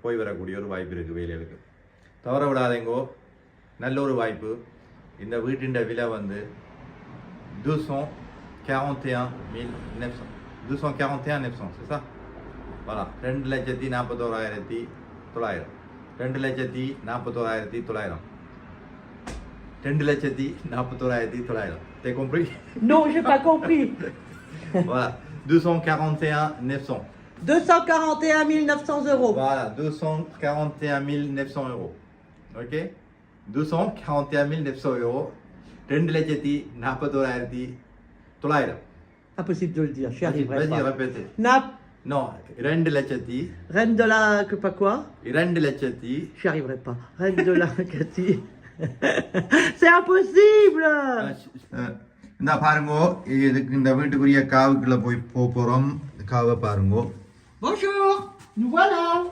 போய் வரக்கூடிய ஒரு வாய்ப்பு இருக்குது வேலைகளுக்கு. தவற விடாதீங்கோ, நல்ல ஒரு வாய்ப்பு. இந்த வீட்டின் விலை வந்து 241,900. 241,900, c'est ça? Voilà, 2,41,900. 2,41,900. 2,41,900. T'as compris? Non, j'ai pas compris. Voilà, 241,900. 241 900 euros. Voilà, 241,900 euros. Ok? 241,900 euros. 2,41,900. Impossible de le dire, j'y arriverai Vas-y, pas. répétez. Nap, Non, 2,41,900. reine de la... que pas quoi? 2,41,900. J'y arriverai pas. Reine de la... Cathy. C'est impossible. இந்த பாருங்கோ, இதுக்கு இந்த வீட்டுக்குரிய காவுக்குள்ள போய் போறோம். காவை பாருங்கோ. Bonjour, nous voilà.